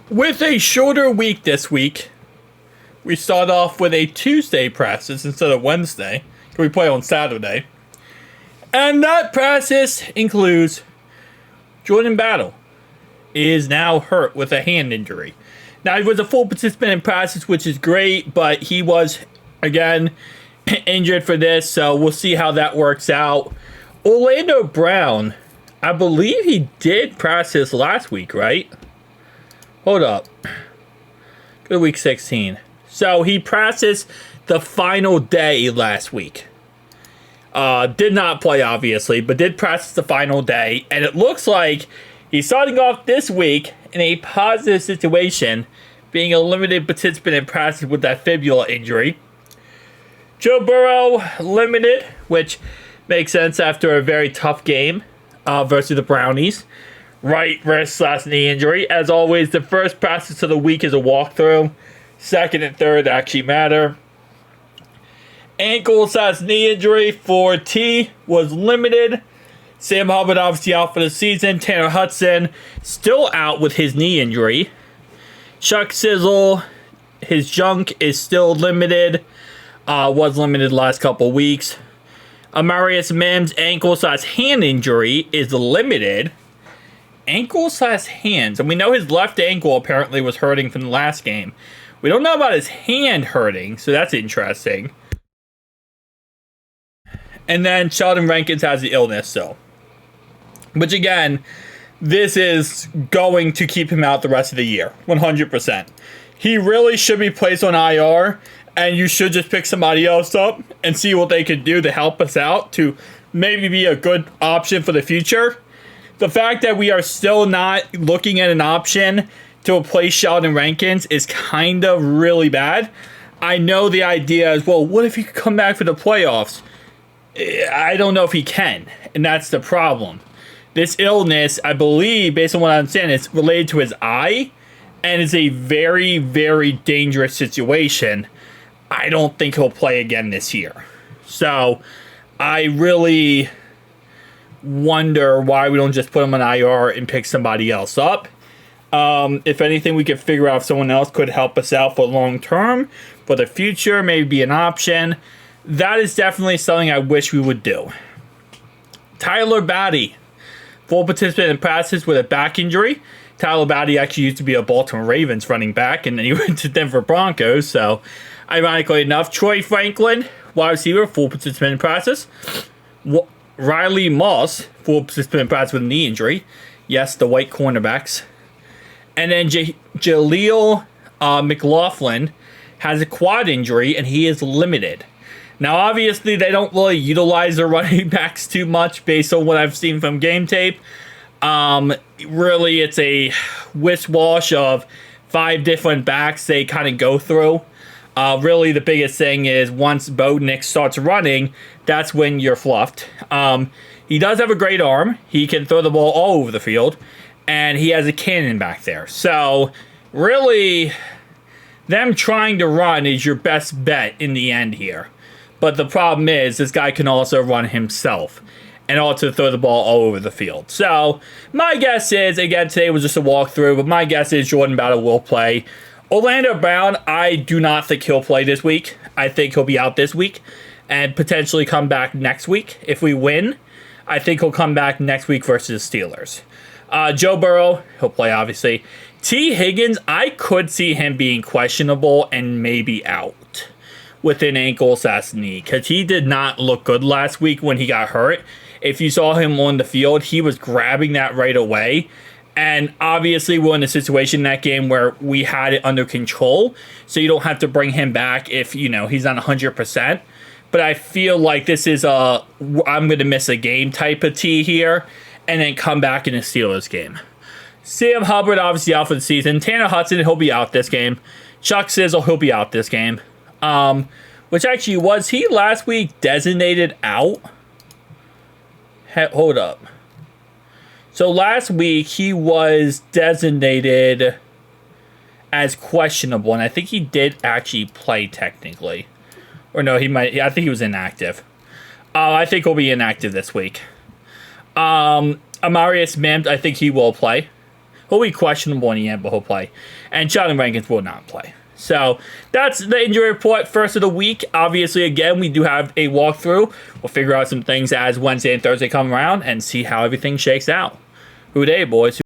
With a shorter week this week, we start off with a Tuesday practice instead of Wednesday. We play on Saturday. And that practice includes Jordan Battle is now hurt with a hand injury. Now, he was a full participant in practice, which is great, but he was, again, injured for this, so we'll see how that works out. Orlando Brown, I believe he did practice last week, right? Hold up. Go to week 16. So he practiced the final day last week. Did not play, obviously, but did practice the final day. And it looks like he's starting off this week in a positive situation, being a limited participant in practice with that fibula injury. Joe Burrow, limited, which makes sense after a very tough game versus the Brownies. Right wrist/knee injury. As always, the first practice of the week is a walkthrough. Second and third actually matter. Ankle/knee injury for T was limited. Sam Hubbard obviously out for the season. Tanner Hudson still out with his knee injury. Chuck Sizzle, his junk is still limited. Was limited the last couple weeks. Amarius Mims' ankle/hand injury is limited. Ankle/hands. And we know his left ankle apparently was hurting from the last game. We don't know about his hand hurting, so that's interesting. And then Sheldon Rankins has the illness, so. Which again, this is going to keep him out the rest of the year. 100%. He really should be placed on IR, and you should just pick somebody else up and see what they could do to help us out to maybe be a good option for the future. The fact that we are still not looking at an option to replace Sheldon Rankins is kind of really bad. I know the idea is, well, what if he could come back for the playoffs? I don't know if he can, and that's the problem. This illness, I believe, based on what I understand, is related to his eye, and it's a very, very dangerous situation. I don't think he'll play again this year. So, I really wonder why we don't just put him on IR and pick somebody else up. If anything, we could figure out if someone else could help us out for long term, for the future, maybe be an option. That is definitely something I wish we would do. Tyler Batty, full participant in practice with a back injury. Tyler Batty actually used to be a Baltimore Ravens running back, and then he went to Denver Broncos, so ironically enough. Troy Franklin, wide receiver, full participant in practice. Riley Moss, full participant in practice with a knee injury. Yes, the white cornerbacks. And then Jaleel McLaughlin has a quad injury, and he is limited. Now, obviously, they don't really utilize their running backs too much based on what I've seen from game tape. Really, it's a wish-wash of 5 different backs they kind of go through. Really, the biggest thing is once Bo Nix starts running, that's when you're fluffed. He does have a great arm. He can throw the ball all over the field. And he has a cannon back there. So, really, them trying to run is your best bet in the end here. But the problem is, this guy can also run himself. And also throw the ball all over the field. So, my guess is, again, today was just a walkthrough. But my guess is Jordan Battle will play. Orlando Brown, I do not think he'll play this week. I think he'll be out this week. And potentially come back next week. If we win, I think he'll come back next week versus the Steelers. Joe Burrow, he'll play, obviously. T. Higgins, I could see him being questionable and maybe out with an ankle/knee. Because he did not look good last week when he got hurt. If you saw him on the field, he was grabbing that right away. And obviously, we're in a situation in that game where we had it under control. So you don't have to bring him back if, he's not 100%. But I feel like this is I'm going to miss a game type of T here. And then come back in the Steelers game. Sam Hubbard, obviously out for the season. Tanner Hudson, he'll be out this game. Chuck Sizzle, he'll be out this game. Which actually, was he last week designated out? Hold up. So last week, he was designated as questionable. And I think he did actually play technically. Or no, I think he was inactive. I think he'll be inactive this week. Amarius Mims, I think he will play. He'll be questionable in the end, but he'll play. And Sheldon Rankins will not play. So that's the injury report, first of the week. Obviously, again, we do have a walkthrough. We'll figure out some things as Wednesday and Thursday come around and see how everything shakes out. Who dey, boys?